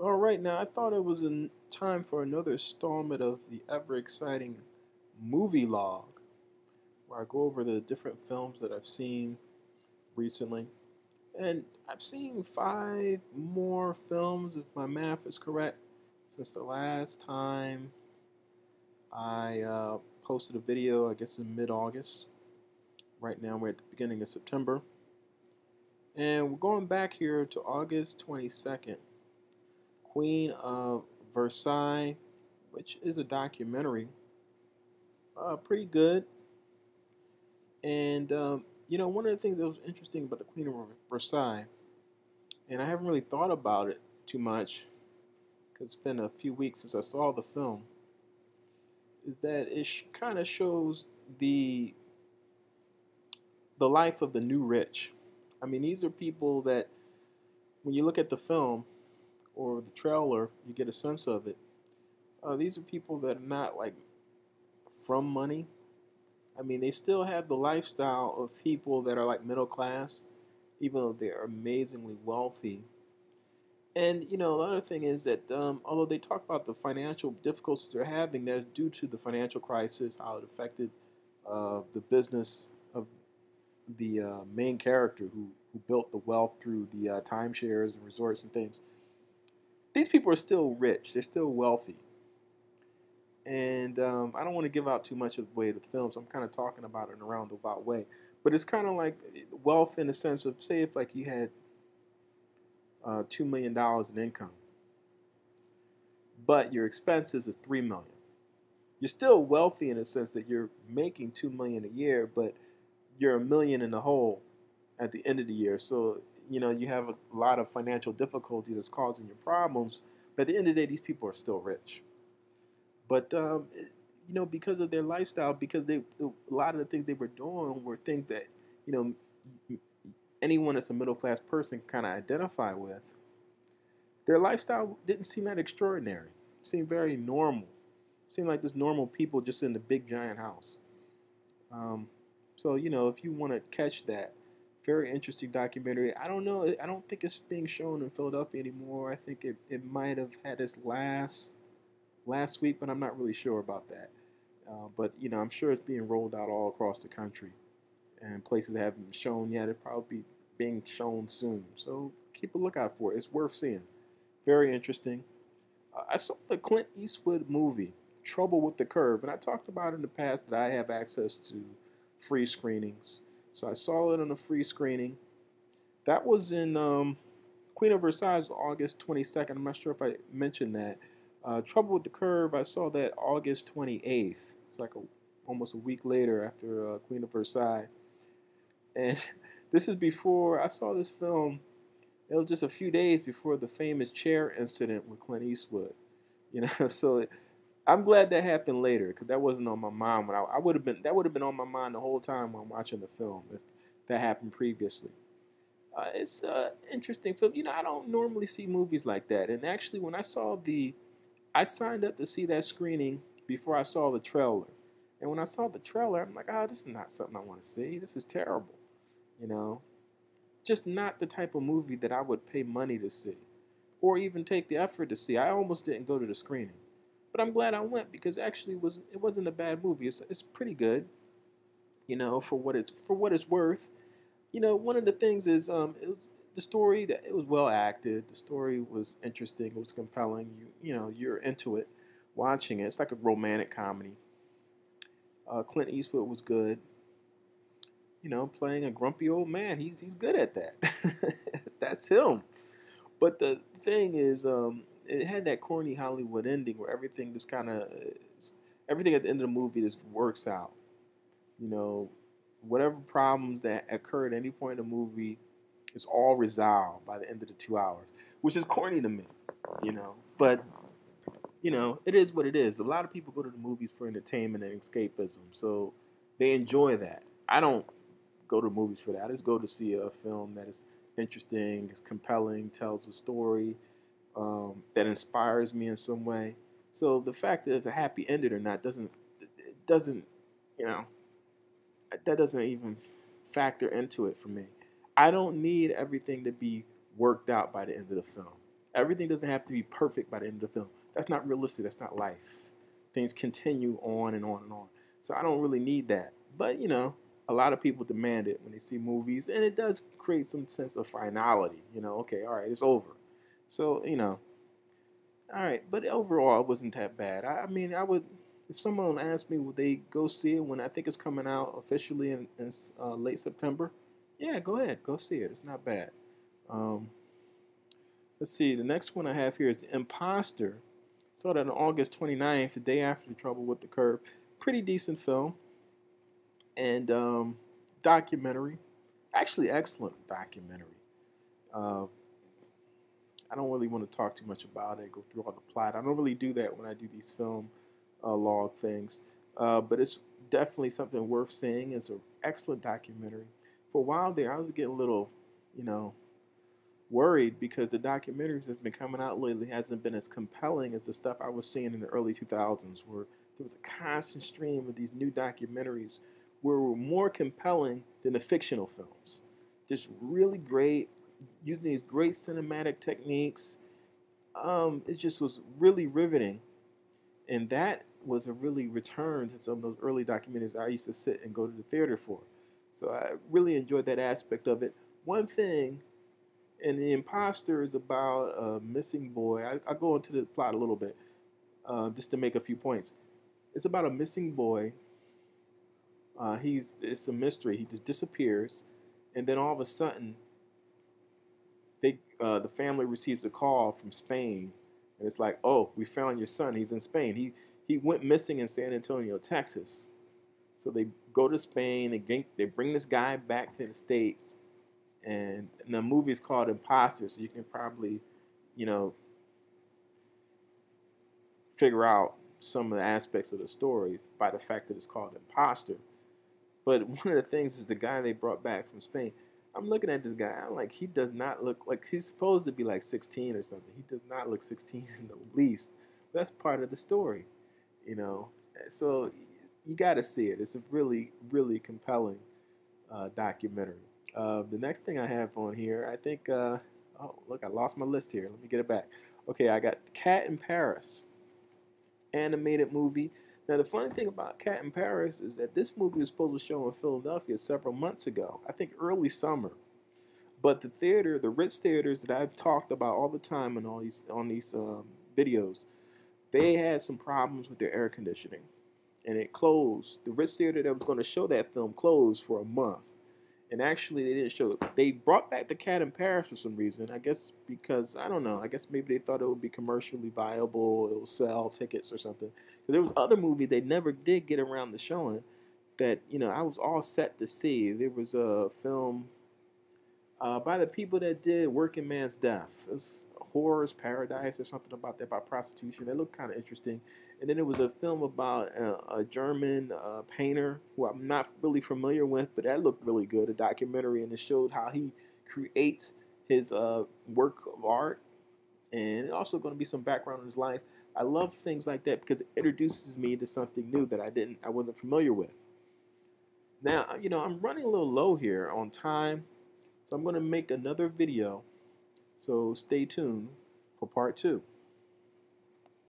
All right, now I thought it was time for another installment of the ever exciting movie log, where I go over the different films that I've seen recently. And I've seen five more films, if my math is correct, since the last time I posted a video, I guess in mid August. Right now we're at the beginning of September. And we're going back here to August 22nd, Queen of Versailles, which is a documentary. Pretty good. And, one of the things that was interesting about the Queen of Versailles, and I haven't really thought about it too much because it's been a few weeks since I saw the film, is that it kind of shows the the life of the new rich. I mean, these are people that, when you look at the film or the trailer, you get a sense of it. These are people that are not like from money. I mean, they still have the lifestyle of people that are like middle class, even though they're amazingly wealthy. And the other thing is that although they talk about the financial difficulties they're having, that's due to the financial crisis, how it affected the business of the main character who built the wealth through the timeshares and resorts and things. These people are still rich; they're still wealthy, and I don't want to give out too much of the way of the film, so I'm kind of talking about it in a roundabout way. But it's kind of like wealth in the sense of, say, if like you had $2 million in income, but your expenses is $3 million. You're still wealthy in the sense that you're making $2 million a year, but you're $1 million in the hole at the end of the year. So you have a lot of financial difficulties that's causing you problems. But at the end of the day, these people are still rich. But because of their lifestyle, because a lot of the things they were doing were things that you know anyone that's a middle class person kind of identify with. Their lifestyle didn't seem that extraordinary. It seemed very normal. It seemed like just normal people just in the big giant house. Um, so if you want to catch that, very interesting documentary. I don't know. I don't think it's being shown in Philadelphia anymore. I think it might have had its last week, but I'm not really sure about that. But I'm sure it's being rolled out all across the country, and places that haven't been shown yet, it'll probably be being shown soon. So keep a lookout for it. It's worth seeing. Very interesting. I saw the Clint Eastwood movie, Trouble with the Curve, and I talked about in the past that I have access to free screenings. So I saw it on a free screening. That was in Queen of Versailles, August 22nd. I'm not sure if I mentioned that. Trouble with the Curve, I saw that August 28th. It's like almost a week later after Queen of Versailles. And this is before I saw this film. It was just a few days before the famous chair incident with Clint Eastwood. So I'm glad that happened later because that wasn't on my mind when I would have been. That would have been on my mind the whole time when I'm watching the film if that happened previously. It's interesting film. I don't normally see movies like that, and actually, when I signed up to see that screening before I saw the trailer, and when I saw the trailer, I'm like, this is not something I want to see. This is terrible. You know, just not the type of movie that I would pay money to see, or even take the effort to see. I almost didn't go to the screening, but I'm glad I went because actually it wasn't a bad movie. It's pretty good, for what it's worth. One of the things is it was the story that it was well acted. The story was interesting. It was compelling. You're into it, watching it. It's like a romantic comedy. Clint Eastwood was good. Playing a grumpy old man. He's good at that. That's him. But the thing is, it had that corny Hollywood ending where everything just kind of, everything at the end of the movie just works out. You know, whatever problems that occur at any point in the movie is all resolved by the end of the 2 hours, which is corny to me. But it is what it is. A lot of people go to the movies for entertainment and escapism, so they enjoy that. I don't go to movies for that. I just go to see a film that is interesting, is compelling, tells a story that inspires me in some way. So the fact that it's a happy ending or not doesn't you know that doesn't even factor into it for me. I don't need everything to be worked out by the end of the film. Everything doesn't have to be perfect by the end of the film. That's not realistic. That's not life. Things continue on and on and on. So I don't really need that. But a lot of people demand it when they see movies, and it does create some sense of finality. Okay, all right, it's over. So all right. But overall, it wasn't that bad. I mean, I would, if someone asked me, would they go see it when I think it's coming out officially in late September? Yeah, go ahead, go see it. It's not bad. Um, let's see. The next one I have here is The Imposter. Saw that on August 29th, the day after The Trouble with the Curve. Pretty decent film and documentary. Actually, excellent documentary. Uh, I don't really want to talk too much about it, go through all the plot. I don't really do that when I do these film log things. But it's definitely something worth seeing. It's an excellent documentary. For a while there, I was getting a little, you know, worried because the documentaries that's been coming out lately hasn't been as compelling as the stuff I was seeing in the early 2000s, where there was a constant stream of these new documentaries where were more compelling than the fictional films. Just really great, using these great cinematic techniques. It just was really riveting, and that was a really return to some of those early documentaries I used to sit and go to the theater for. So I really enjoyed that aspect of it. One thing, and The Imposter is about a missing boy. I'll go into the plot a little bit just to make a few points. It's about a missing boy. It's a mystery. He just disappears, and then all of a sudden, the family receives a call from Spain, and it's like, oh, we found your son. He's in Spain. He went missing in San Antonio, Texas. So they go to Spain. They bring this guy back to the States, and the movie is called Imposter. So you can probably, you know, figure out some of the aspects of the story by the fact that it's called Imposter. But one of the things is the guy they brought back from Spain. I'm looking at this guy. I'm like, he does not look like he's supposed to be like 16 or something. He does not look 16 in the least. That's part of the story, you know. So you got to see it. It's a really, really compelling documentary. The next thing I have on here, I think. Oh, look, I lost my list here. Let me get it back. Okay, I got Cat in Paris, animated movie. Now, the funny thing about Cat in Paris is that this movie was supposed to show in Philadelphia several months ago, I think early summer. But the theater, the Ritz theaters that I've talked about all the time in all these videos, they had some problems with their air conditioning, and it closed. The Ritz theater that was going to show that film closed for a month. And actually, they didn't show it. They brought back the Cat in Paris for some reason. I guess because, I don't know. I guess maybe they thought it would be commercially viable. It would sell tickets or something. There was other movies they never did get around to showing that, you know, I was all set to see. There was a film by the people that did Working Man's Death. It was Horror's Paradise or something about that, about prostitution. It looked kind of interesting. And then there was a film about a German painter who I'm not really familiar with, but that looked really good, a documentary, and it showed how he creates his work of art. And also going to be some background in his life. I love things like that because it introduces me to something new that I wasn't familiar with. Now, you know, I'm running a little low here on time, so I'm going to make another video. So stay tuned for part 2.